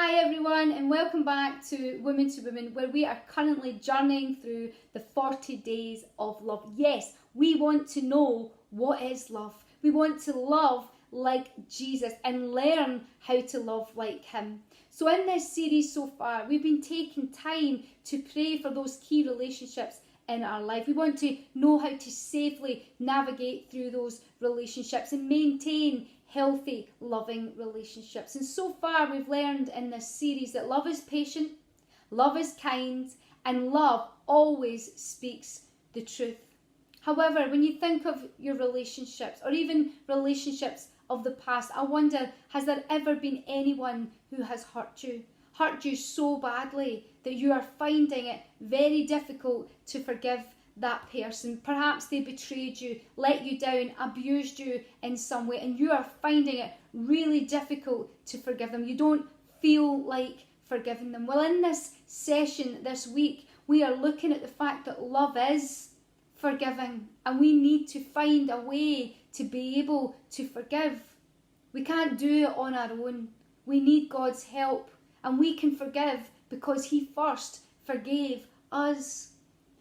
Hi everyone, and welcome back to Woman2Woman, where we are currently journeying through the 40 days of love. Yes, we want to know what is love. We want to love like Jesus and learn how to love like him. So in this series so far, we've been taking time to pray for those key relationships in our life. We want to know how to safely navigate through those relationships and maintain healthy, loving relationships. And so far we've learned in this series that love is patient, love is kind, and love always speaks the truth. However, when you think of your relationships or even relationships of the past, I wonder, has there ever been anyone who has hurt you so badly that you are finding it very difficult to forgive that person? Perhaps they betrayed you, let you down, abused you in some way, and you are finding it really difficult to forgive them. You don't feel like forgiving them. Well, in this session this week, we are looking at the fact that love is forgiving, and we need to find a way to be able to forgive. We can't do it on our own. We need God's help, and we can forgive because he first forgave us.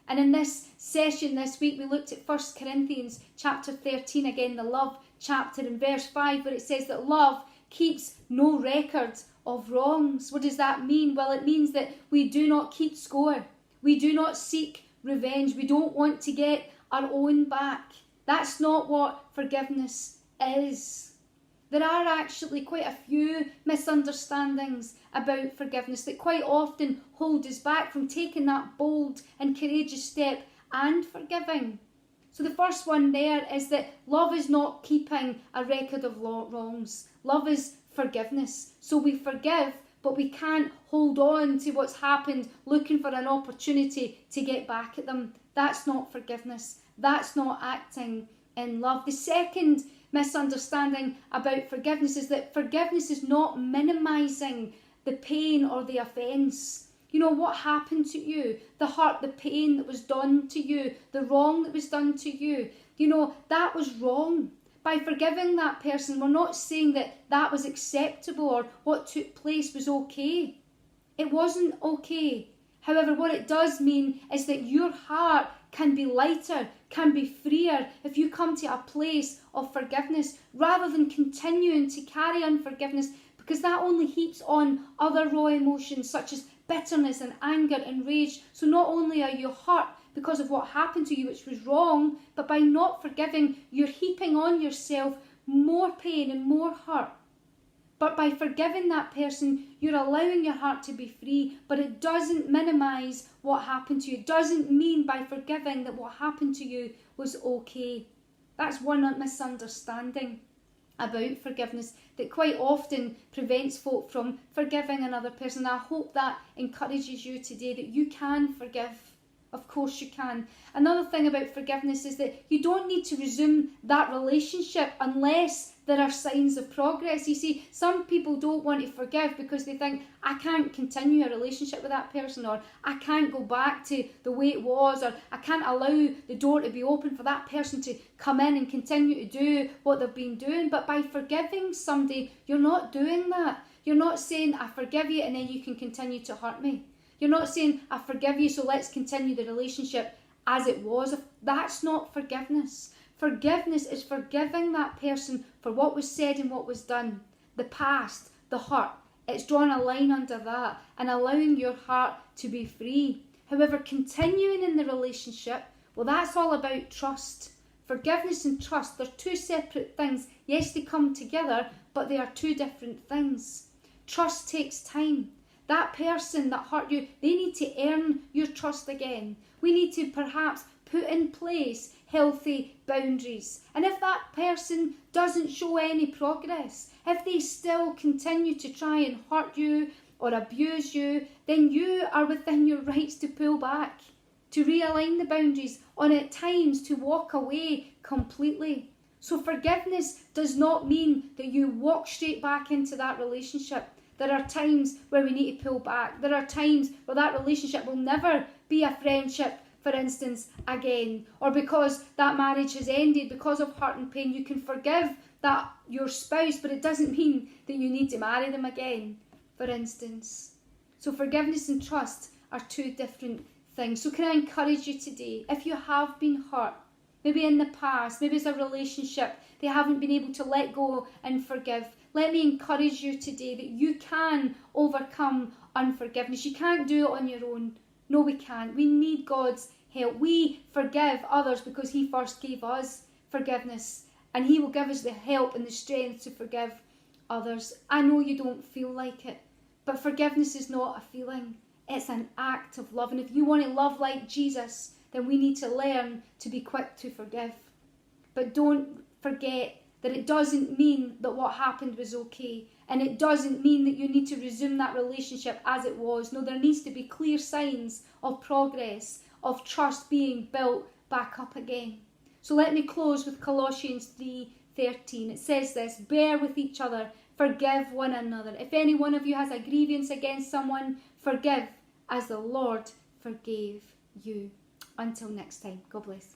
And in this session this week, we looked at 1 Corinthians chapter 13, again the love chapter, in verse 5, where it says that love keeps no record of wrongs. What does that mean? Well, it means that we do not keep score. We do not seek revenge. We don't want to get our own back. That's not what forgiveness is. There are actually quite a few misunderstandings about forgiveness that quite often hold us back from taking that bold and courageous step and forgiving. So the first one there is that love is not keeping a record of wrongs. Love is forgiveness. So we forgive, but we can't hold on to what's happened looking for an opportunity to get back at them. That's not forgiveness. That's not acting in love. The second misunderstanding about forgiveness is that forgiveness is not minimising the pain or the offence. You know, what happened to you, the hurt, the pain that was done to you, the wrong that was done to you, you know, that was wrong. By forgiving that person, we're not saying that that was acceptable or what took place was okay. It wasn't okay. However, what it does mean is that your heart can be lighter, can be freer if you come to a place of forgiveness rather than continuing to carry unforgiveness, because that only heaps on other raw emotions such as bitterness and anger and rage. So not only are you hurt because of what happened to you, which was wrong, but by not forgiving, you're heaping on yourself more pain and more hurt. But by forgiving that person, you're allowing your heart to be free, but it doesn't minimise what happened to you. It doesn't mean by forgiving that what happened to you was okay. That's one misunderstanding about forgiveness that quite often prevents folk from forgiving another person. I hope that encourages you today that you can forgive. Of course you can. Another thing about forgiveness is that you don't need to resume that relationship unless there are signs of progress. You see, some people don't want to forgive because they think, I can't continue a relationship with that person, or I can't go back to the way it was, or I can't allow the door to be open for that person to come in and continue to do what they've been doing. But by forgiving somebody, you're not doing that. You're not saying, I forgive you and then you can continue to hurt me. You're not saying, I forgive you, so let's continue the relationship as it was. That's not forgiveness. Forgiveness is forgiving that person for what was said and what was done. The past, the hurt. It's drawing a line under that and allowing your heart to be free. However, continuing in the relationship, well, that's all about trust. Forgiveness and trust, they're two separate things. Yes, they come together, but they are two different things. Trust takes time. That person that hurt you, they need to earn your trust again. We need to perhaps put in place healthy boundaries. And if that person doesn't show any progress, if they still continue to try and hurt you or abuse you, then you are within your rights to pull back, to realign the boundaries, or at times to walk away completely. So forgiveness does not mean that you walk straight back into that relationship. There are times where we need to pull back. There are times where that relationship will never be a friendship, for instance, again. Or because that marriage has ended because of hurt and pain, you can forgive that your spouse, but it doesn't mean that you need to marry them again. for instance. So forgiveness and trust are two different things. So can I encourage you today, if you have been hurt, maybe in the past, maybe it's a relationship they haven't been able to let go and forgive, let me encourage you today that you can overcome unforgiveness. You can't do it on your own. No, we can't. We need God's help. We forgive others because He first gave us forgiveness, and He will give us the help and the strength to forgive others. I know you don't feel like it, but forgiveness is not a feeling. It's an act of love. And if you want to love like Jesus, then we need to learn to be quick to forgive. But don't forget that it doesn't mean that what happened was okay. And it doesn't mean that you need to resume that relationship as it was. No, there needs to be clear signs of progress, of trust being built back up again. So let me close with Colossians 3:13. It says this: bear with each other, forgive one another. If any one of you has a grievance against someone, forgive as the Lord forgave you. Until next time, God bless.